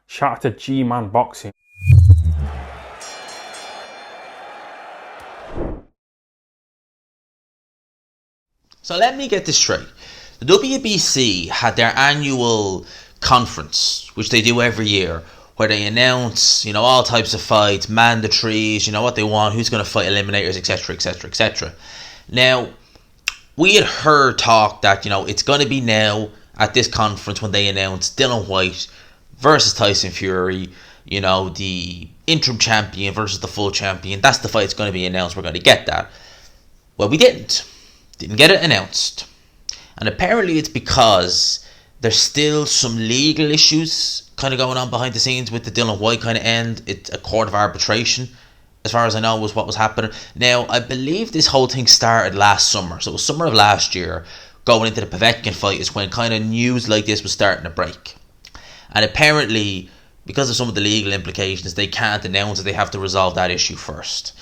Shout out to G-Man Boxing. So let me get this straight. The WBC had their annual conference, which they do every year, where they announce, all types of fights, mandatories, what they want, who's going to fight eliminators, etc., etc., etc. Now, we had heard talk that, it's going to be now at this conference when they announce Dillian Whyte versus Tyson Fury, the interim champion versus the full champion. That's the fight that's going to be announced. We're going to get that. Well, we didn't get it announced. And apparently it's because there's still some legal issues kind of going on behind the scenes with the Dillian Whyte kind of end. It's a court of arbitration, as far as I know, was what was happening. Now, I believe this whole thing started last summer. So it was summer of last year. Going into the Povetkin fight is when kind of news like this was starting to break. And apparently, because of some of the legal implications, they can't announce it. They have to resolve that issue first.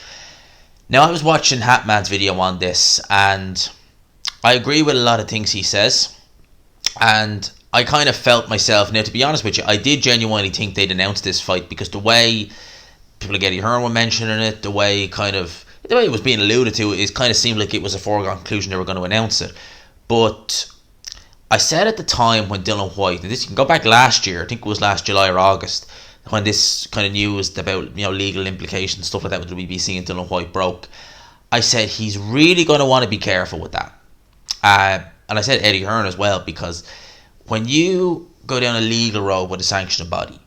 Now, I was watching Hatman's video on this, and I agree with a lot of things he says. And I kind of felt myself, now to be honest with you, I did genuinely think they'd announce this fight, because the way people like Eddie Hearn were mentioning it, the way it was being alluded to, it kind of seemed like it was a foregone conclusion they were going to announce it. But I said at the time when Dillian Whyte, and this you can go back last year, I think it was last July or August, when this kind of news about legal implications, stuff like that with the BBC and Dillian Whyte broke, I said he's really going to want to be careful with that. And I said Eddie Hearn as well, because when you go down a legal road with a sanctioning body,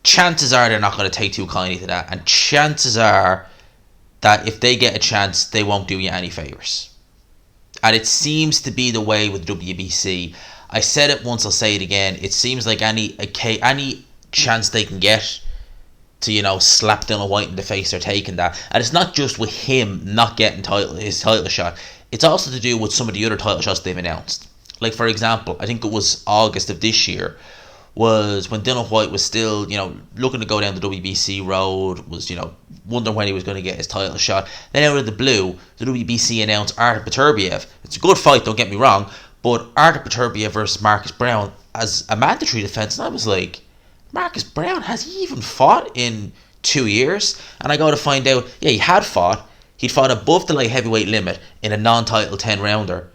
chances are they're not going to take too kindly to that, and chances are that if they get a chance, they won't do you any favours. And it seems to be the way with WBC. I said it once, I'll say it again. It seems like any chance they can get to slap Dillian Whyte in the face, they're taking that. And it's not just with him not getting his title shot. It's also to do with some of the other title shots they've announced. Like, for example, I think it was August of this year, was when Dillian Whyte was still, looking to go down the WBC road, was, wondering when he was going to get his title shot. Then out of the blue, the WBC announced Artur Beterbiev. It's a good fight, don't get me wrong, but Artur Beterbiev versus Marcus Browne as a mandatory defence. And I was like, Marcus Browne, has he even fought in 2 years? And I go to find out, yeah, he had fought. He'd fought above the light heavyweight limit in a non-title 10-rounder.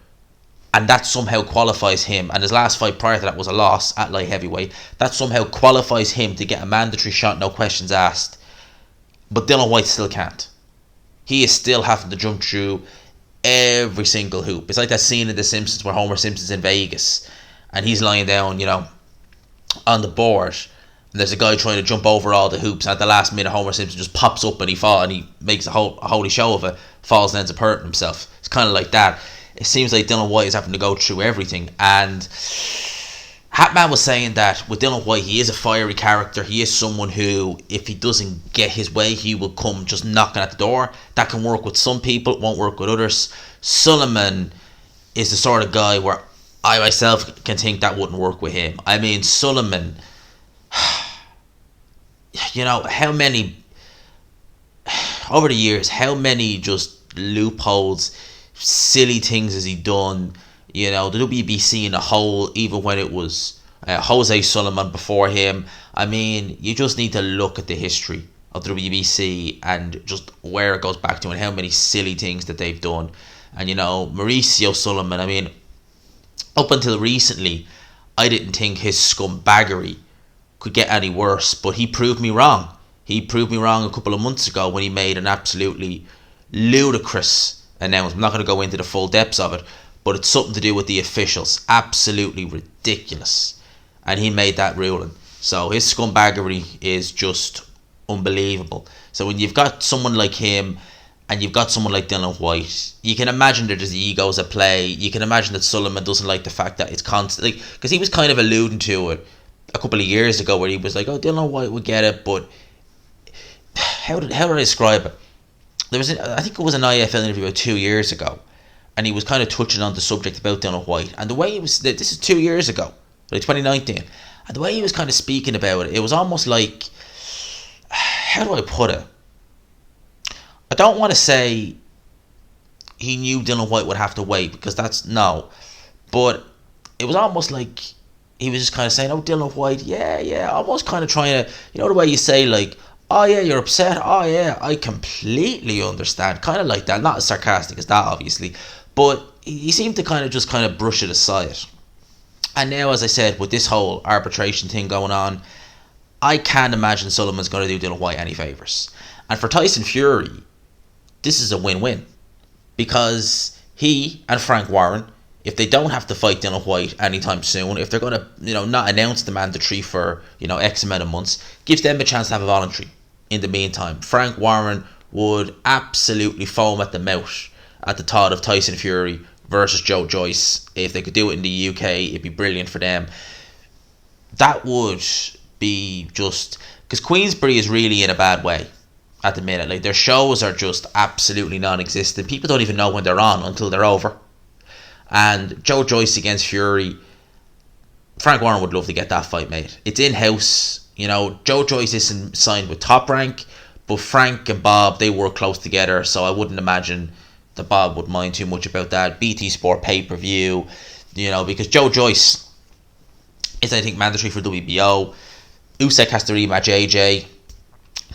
And that somehow qualifies him, and his last fight prior to that was a loss at light heavyweight, that somehow qualifies him to get a mandatory shot, no questions asked. But Dillian Whyte still can't. He is still having to jump through every single hoop. It's like that scene in The Simpsons where Homer Simpson's in Vegas, and he's lying down, on the board, and there's a guy trying to jump over all the hoops, and at the last minute Homer Simpson just pops up and he makes a holy show of it, falls and ends up hurting himself. It's kind of like that. It seems like Dillian Whyte is having to go through everything. And Hatman was saying that with Dillian Whyte, he is a fiery character. He is someone who, if he doesn't get his way, he will come just knocking at the door. That can work with some people, it won't work with others. Sullivan is the sort of guy where I myself can think that wouldn't work with him. I mean, Sullivan, how many, over the years, how many just loopholes, silly things has he done? The WBC in a whole, even when it was Jose Sullivan before him. I mean, you just need to look at the history of the WBC and just where it goes back to and how many silly things that they've done. And Mauricio Sullivan, I mean, up until recently, I didn't think his scumbaggery could get any worse, but he proved me wrong. He proved me wrong a couple of months ago when he made an absolutely ludicrous announcement. I'm not going to go into the full depths of it, but it's something to do with the officials. Absolutely ridiculous. And he made that ruling. So his scumbaggery is just unbelievable. So when you've got someone like him and you've got someone like Dillian Whyte, you can imagine that there's egos at play. You can imagine that Sullivan doesn't like the fact that it's constantly, because he was kind of alluding to it a couple of years ago where he was like, oh, Dillian Whyte would get it, but how did I describe it? I think it was an IFL interview about 2 years ago, and he was kind of touching on the subject about Dillian Whyte, and the way he was, this is 2 years ago, like 2019, and the way he was kind of speaking about it, it was almost like, how do I put it? I don't want to say he knew Dillian Whyte would have to wait, because that's no, but it was almost like he was just kind of saying, "Oh, Dillian Whyte, yeah," almost kind of trying to, the way you say like, "Oh yeah, you're upset. Oh yeah, I completely understand." Kind of like that, not as sarcastic as that, obviously, but he seemed to kind of brush it aside. And now, as I said, with this whole arbitration thing going on, I can't imagine Sullivan's going to do Dillian Whyte any favours. And for Tyson Fury, this is a win-win, because he and Frank Warren, if they don't have to fight Dillian Whyte anytime soon, if they're going to, not announce the mandatory for, X amount of months, gives them a chance to have a voluntary. In the meantime, Frank Warren would absolutely foam at the mouth at the thought of Tyson Fury versus Joe Joyce. If they could do it in the UK, it'd be brilliant for them. That would be just, because Queensberry is really in a bad way at the minute. Like, their shows are just absolutely non-existent. People don't even know when they're on until they're over. And Joe Joyce against Fury, Frank Warren would love to get that fight made. It's in-house. Joe Joyce isn't signed with Top Rank, but Frank and Bob, they work close together, so I wouldn't imagine that Bob would mind too much about that. BT Sport pay-per-view, because Joe Joyce is, I think, mandatory for WBO. Usyk has to rematch AJ.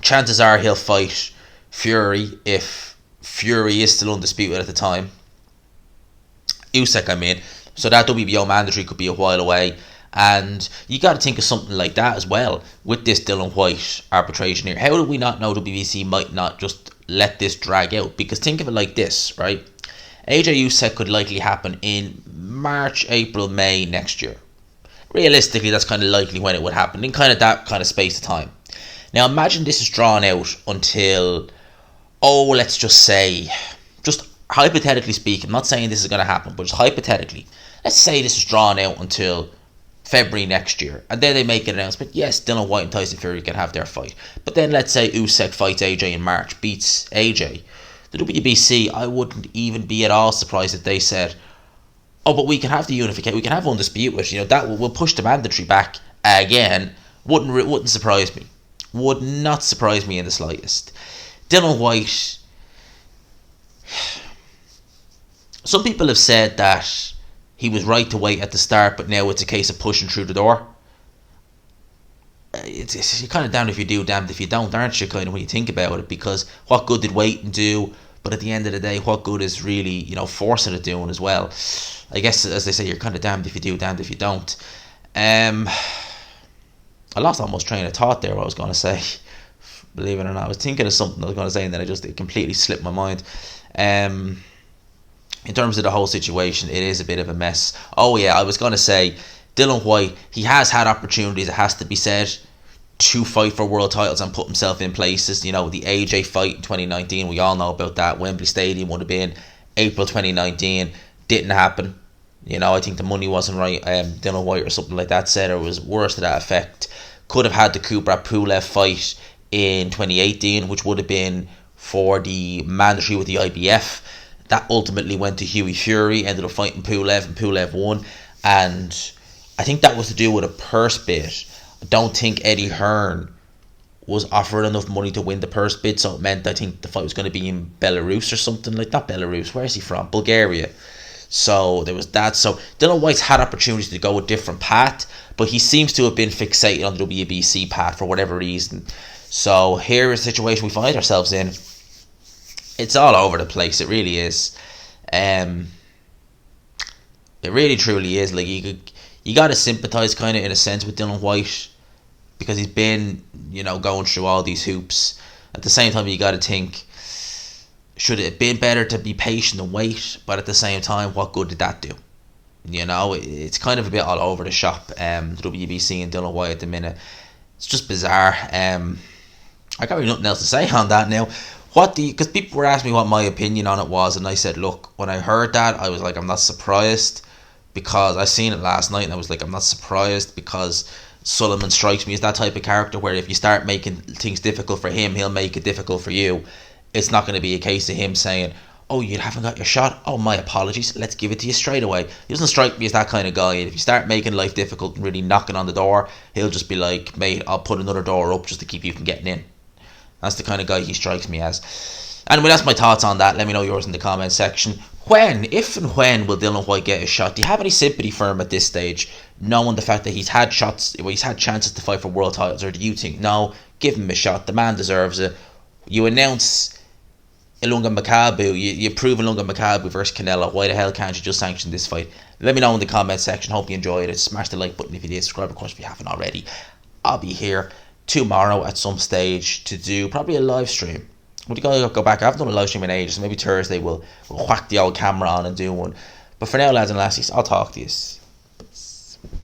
Chances are he'll fight Fury if Fury is still undisputed at the time. Usyk, I mean. So that WBO mandatory could be a while away. And you got to think of something like that as well with this Dillian Whyte arbitration here. How do we not know WBC might not just let this drag out? Because think of it like this, right? AJ Usyk could likely happen in March, April, May next year. Realistically, that's kind of likely when it would happen, in kind of that kind of space of time. Now imagine this is drawn out until, let's just say, just hypothetically speaking, I'm not saying this is going to happen, but just hypothetically, let's say this is drawn out until February next year, and then they make an announcement, yes, Dillian Whyte and Tyson Fury can have their fight. But then let's say Usyk fights AJ in March, beats AJ. The WBC, I wouldn't even be at all surprised if they said, but we can have the unification, we can have undisputed, that will push the mandatory back again. Wouldn't surprise me. Would not surprise me in the slightest. Dillian Whyte, some people have said that he was right to wait at the start, but now it's a case of pushing through the door. You're kind of damned if you do, damned if you don't, aren't you, kind of, when you think about it? Because what good did waiting do? But at the end of the day, what good is really, forcing it doing as well? I guess, as they say, you're kind of damned if you do, damned if you don't. I lost almost train of thought there, what I was going to say. Believe it or not, I was thinking of something I was going to say, and then it completely slipped my mind. In terms of the whole situation, it is a bit of a mess. Oh yeah, I was going to say, Dillian Whyte, he has had opportunities, it has to be said, to fight for world titles and put himself in places. The AJ fight in 2019, we all know about that. Wembley Stadium would have been April 2019. Didn't happen. I think the money wasn't right. Dillian Whyte or something like that said, or was worse to that effect. Could have had the Kubrat Pulev fight in 2018, which would have been for the mandatory with the IBF. That ultimately went to Hughie Fury, ended up fighting Pulev, and Pulev won. And I think that was to do with a purse bid. I don't think Eddie Hearn was offered enough money to win the purse bid, so it meant, I think, the fight was going to be in Belarus or something like that. Not Belarus, where is he from? Bulgaria. So there was that. So Dillian Whyte's had opportunities to go a different path, but he seems to have been fixated on the WBC path for whatever reason. So here is the situation we find ourselves in. It's all over the place. It really is. It really truly is. Like, you got to sympathise kind of in a sense with Dillian Whyte, because he's been, going through all these hoops. At the same time, you got to think, should it have been better to be patient and wait? But at the same time, what good did that do? It's kind of a bit all over the shop. The WBC and Dillian Whyte at the minute, it's just bizarre. I got really nothing else to say on that now. Because people were asking me what my opinion on it was, and I said, look, when I heard that, I was like, I'm not surprised, because I seen it last night, and I was like, I'm not surprised, because Sullivan strikes me as that type of character where if you start making things difficult for him, he'll make it difficult for you. It's not going to be a case of him saying, oh, you haven't got your shot, oh, my apologies, let's give it to you straight away. He doesn't strike me as that kind of guy. If you start making life difficult and really knocking on the door, he'll just be like, mate, I'll put another door up just to keep you from getting in. That's the kind of guy he strikes me as. Anyway, that's my thoughts on that. Let me know yours in the comment section. If and when will Dillian Whyte get a shot? Do you have any sympathy for him at this stage? knowing the fact that he's had shots, well, he's had chances to fight for world titles, or do you think, no, give him a shot, the man deserves it? You announce Ilunga Makabu, you prove Ilunga Makabu versus Canelo. Why the hell can't you just sanction this fight? Let me know in the comment section. Hope you enjoyed it. Smash the like button if you did. Subscribe, of course, if you haven't already. I'll be here tomorrow at some stage to do probably a live stream. Would you go back? I haven't done a live stream in ages, so maybe Thursday we'll whack the old camera on and do one. But for now, lads and lassies, I'll talk to you.